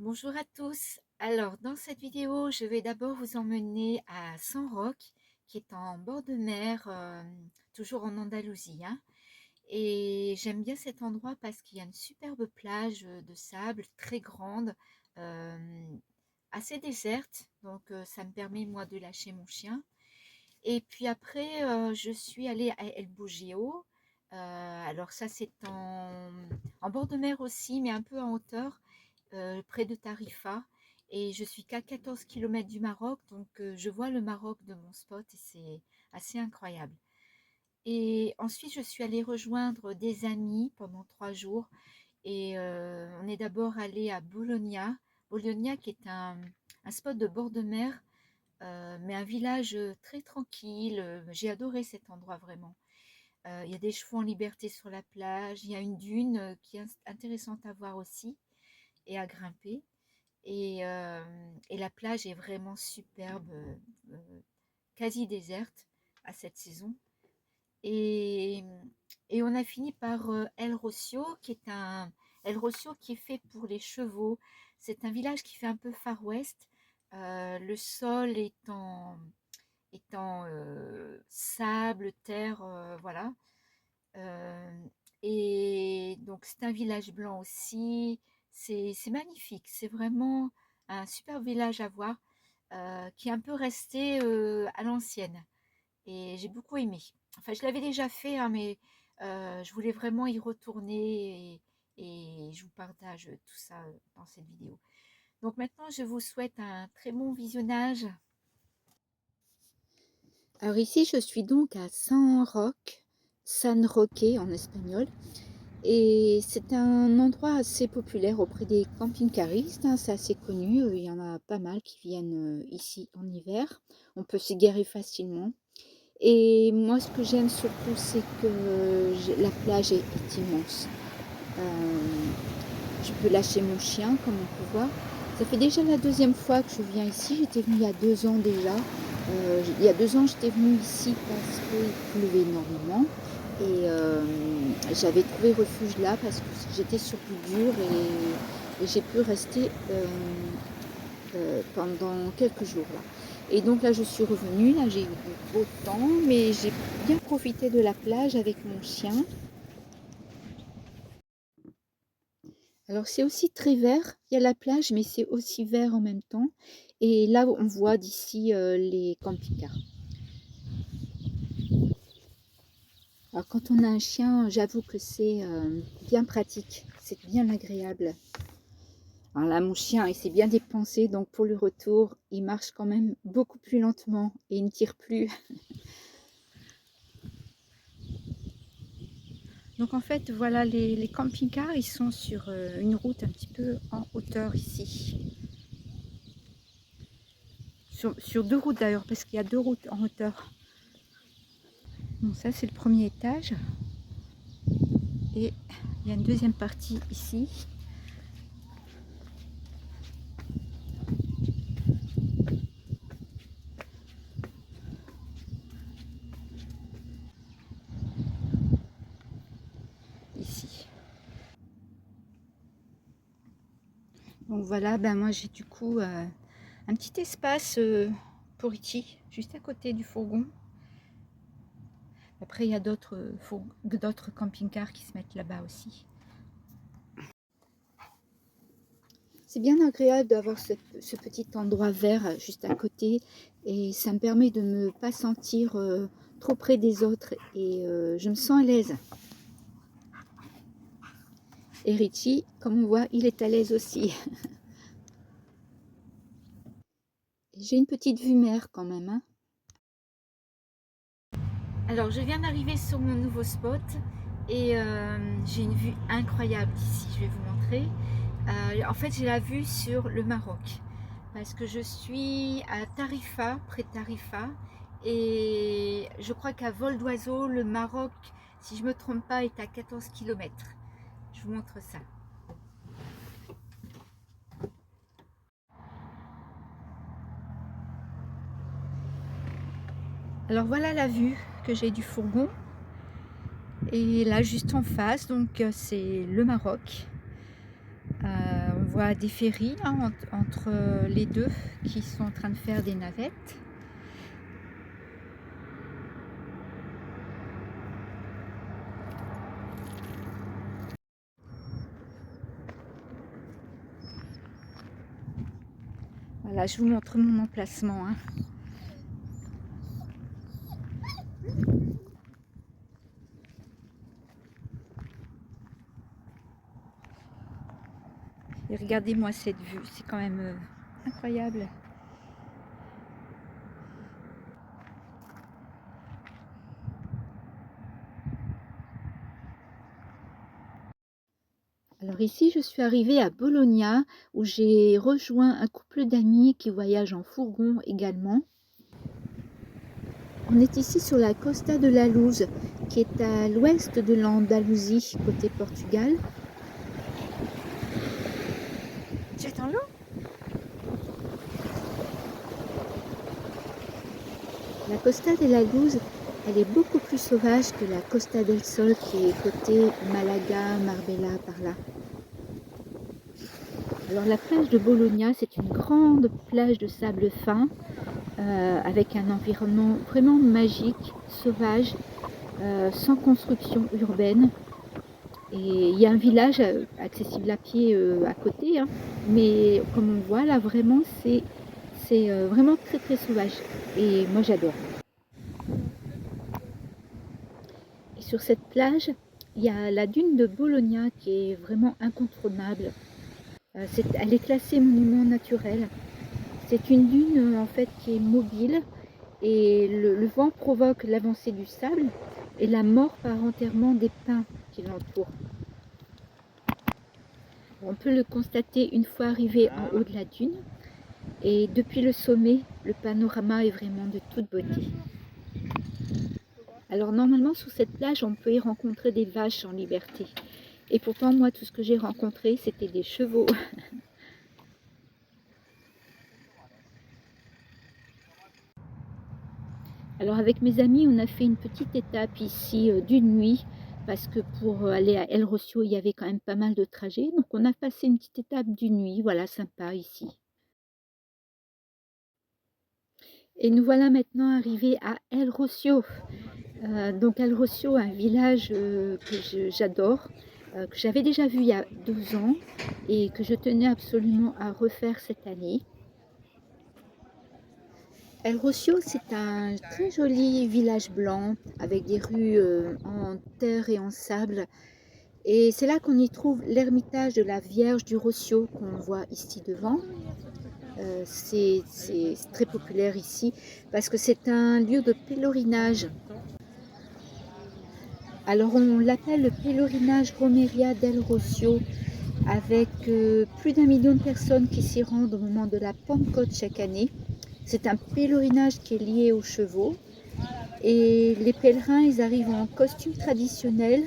Bonjour à tous. Alors, dans cette vidéo, je vais d'abord vous emmener à San Roque, qui est en bord de mer, toujours en Andalousie, hein. Et j'aime bien cet endroit parce qu'il y a une superbe plage de sable très grande, euh, assez déserte. Donc, ça me permet, moi, de lâcher mon chien. Et puis après, je suis allée à El Bugio. Alors ça, c'est en bord de mer aussi, mais un peu en hauteur, près de Tarifa. Et je suis qu'à 14 km du Maroc, donc je vois le Maroc de mon spot et c'est assez incroyable. Et ensuite, je suis allée rejoindre des amis pendant 3 jours. Et on est d'abord allé à Bologna. Bologna qui est un spot de bord de mer, mais un village très tranquille. J'ai adoré cet endroit vraiment. Il y a des chevaux en liberté sur la plage. Il y a une dune qui est intéressante à voir aussi et à grimper. Et la plage est vraiment superbe, quasi déserte à cette saison. Et, et on a fini par El Rocio, El Rocio qui est fait pour les chevaux. C'est un village qui fait un peu Far West. Le sol est en sable, terre, voilà. Euh, et donc c'est un village blanc aussi. C'est magnifique. C'est vraiment un super village à voir, qui est un peu resté à l'ancienne. Et j'ai beaucoup aimé. Enfin, je l'avais déjà fait, hein, mais je voulais vraiment y retourner et je vous partage tout ça dans cette vidéo. Donc maintenant, je vous souhaite un très bon visionnage. Alors ici, je suis donc à San Roque, San Roque en espagnol. Et c'est un endroit assez populaire auprès des camping-caristes, hein, c'est assez connu. Il y en a pas mal qui viennent ici en hiver. On peut s'y garer facilement. Et moi, ce que j'aime surtout, c'est que la plage est immense. Je peux lâcher mon chien, comme on peut voir. Ça fait déjà la deuxième fois que je viens ici. J'étais venue il y a 2 ans déjà. Il y a 2 ans, j'étais venue ici parce qu'il pleuvait énormément. Et j'avais trouvé refuge là parce que j'étais sur du dur et j'ai pu rester pendant quelques jours là. Et donc là, je suis revenue. Là, j'ai eu du beau temps, mais j'ai bien profité de la plage avec mon chien. Alors c'est aussi très vert, il y a la plage, mais c'est aussi vert en même temps. Et là, on voit d'ici les camping-cars. Alors quand on a un chien, j'avoue que c'est bien pratique, c'est bien agréable. Alors là, mon chien, il s'est bien dépensé, donc pour le retour, il marche quand même beaucoup plus lentement et il ne tire plus. Donc en fait, voilà, les camping-cars, ils sont sur une route un petit peu en hauteur ici. Sur 2 routes d'ailleurs, parce qu'il y a 2 routes en hauteur. Donc ça, c'est le premier étage. Et il y a une deuxième partie ici. Ici. Donc voilà, ben moi j'ai du coup un petit espace pour Iti, juste à côté du fourgon. Après, il y a d'autres camping-cars qui se mettent là-bas aussi. C'est bien agréable d'avoir ce petit endroit vert juste à côté et ça me permet de ne pas sentir trop près des autres et je me sens à l'aise. Et Richie, comme on voit, il est à l'aise aussi. J'ai une petite vue mer quand même, hein. Alors, je viens d'arriver sur mon nouveau spot et j'ai une vue incroyable ici. Je vais vous montrer. En fait, j'ai la vue sur le Maroc parce que je suis à Tarifa, près de Tarifa, et je crois qu'à vol d'oiseau, le Maroc, si je ne me trompe pas, est à 14 km. Je vous montre ça. Alors voilà la vue que j'ai du fourgon. Et là, juste en face, donc c'est le Maroc. On voit voit des ferries là, entre les deux qui sont en train de faire des navettes. Voilà, je vous montre mon emplacement, hein. Et regardez-moi cette vue, c'est quand même incroyable. Alors ici, je suis arrivée à Bologna, où j'ai rejoint un couple d'amis qui voyagent en fourgon également. On est ici sur la Costa de la Luz, qui est à l'ouest de l'Andalousie, côté Portugal. Tu es dans l'eau? La Costa de la Luz, elle est beaucoup plus sauvage que la Costa del Sol, qui est côté Malaga, Marbella, par là. Alors la plage de Bologna, c'est une grande plage de sable fin, avec un environnement vraiment magique, sauvage, sans construction urbaine. Et il y a un village accessible à pied à côté, hein, mais comme on voit là, vraiment, c'est vraiment très très sauvage. Et moi j'adore. Et sur cette plage, il y a la dune de Bologna qui est vraiment incontournable. Elle est classée monument naturel. C'est une dune en fait qui est mobile et le vent provoque l'avancée du sable et la mort par enterrement des pins qui l'entourent. On peut le constater une fois arrivé en haut de la dune et depuis le sommet, le panorama est vraiment de toute beauté. Alors normalement sur cette plage, on peut y rencontrer des vaches en liberté. Et pourtant moi tout ce que j'ai rencontré c'était des chevaux. Alors avec mes amis, on a fait une petite étape ici d'une nuit parce que pour aller à El Rocio, il y avait quand même pas mal de trajets. Donc on a passé une petite étape d'une nuit, voilà, sympa ici. Et nous voilà maintenant arrivés à El Rocio. Donc El Rocio, un village que j'adore, que j'avais déjà vu il y a 2 ans et que je tenais absolument à refaire cette année. El Rocio, c'est un très joli village blanc avec des rues en terre et en sable. Et c'est là qu'on y trouve l'ermitage de la Vierge du Rocio qu'on voit ici devant. C'est très populaire ici parce que c'est un lieu de pèlerinage. Alors on l'appelle le pèlerinage Romeria del Rocio avec plus d'1 million de personnes qui s'y rendent au moment de la Pentecôte chaque année. C'est un pèlerinage qui est lié aux chevaux et les pèlerins ils arrivent en costume traditionnel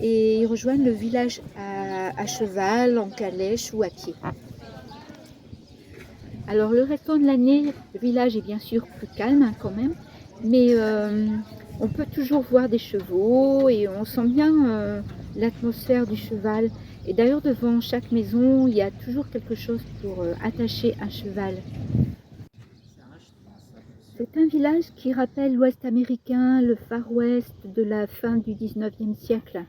et ils rejoignent le village à cheval, en calèche ou à pied. Alors le restant de l'année, le village est bien sûr plus calme hein, quand même, mais on peut toujours voir des chevaux et on sent bien l'atmosphère du cheval. Et d'ailleurs devant chaque maison, il y a toujours quelque chose pour attacher un cheval. C'est un village qui rappelle l'Ouest américain, le Far West de la fin du 19e siècle.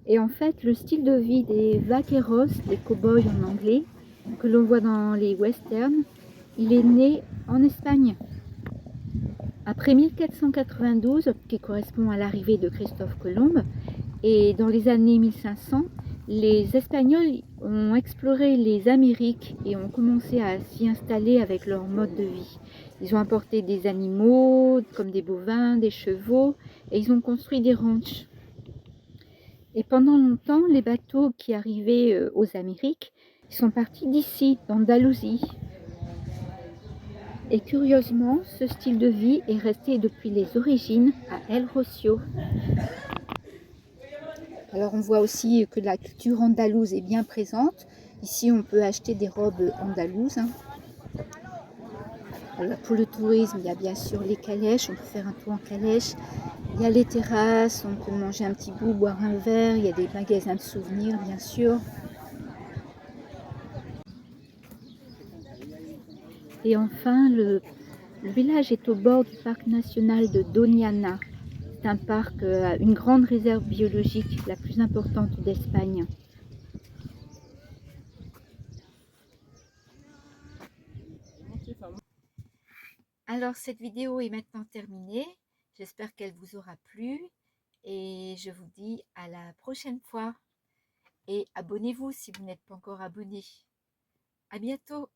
Et en fait, le style de vie des vaqueros, les cow-boys en anglais, que l'on voit dans les westerns, il est né en Espagne. Après 1492, qui correspond à l'arrivée de Christophe Colomb, et dans les années 1500, les Espagnols ont exploré les Amériques et ont commencé à s'y installer avec leur mode de vie. Ils ont apporté des animaux comme des bovins, des chevaux et ils ont construit des ranchs. Et pendant longtemps, les bateaux qui arrivaient aux Amériques sont partis d'ici, d'Andalousie. Et curieusement, ce style de vie est resté depuis les origines à El Rocio. Alors on voit aussi que la culture andalouse est bien présente. Ici on peut acheter des robes andalouses. Alors, pour le tourisme, il y a bien sûr les calèches, on peut faire un tour en calèche. Il y a les terrasses, on peut manger un petit bout, boire un verre. Il y a des magasins de souvenirs bien sûr. Et enfin, le village est au bord du parc national de Doñana. C'est un parc, une grande réserve biologique, la plus importante d'Espagne. Alors, cette vidéo est maintenant terminée. J'espère qu'elle vous aura plu et je vous dis à la prochaine fois. Et abonnez-vous si vous n'êtes pas encore abonné. À bientôt!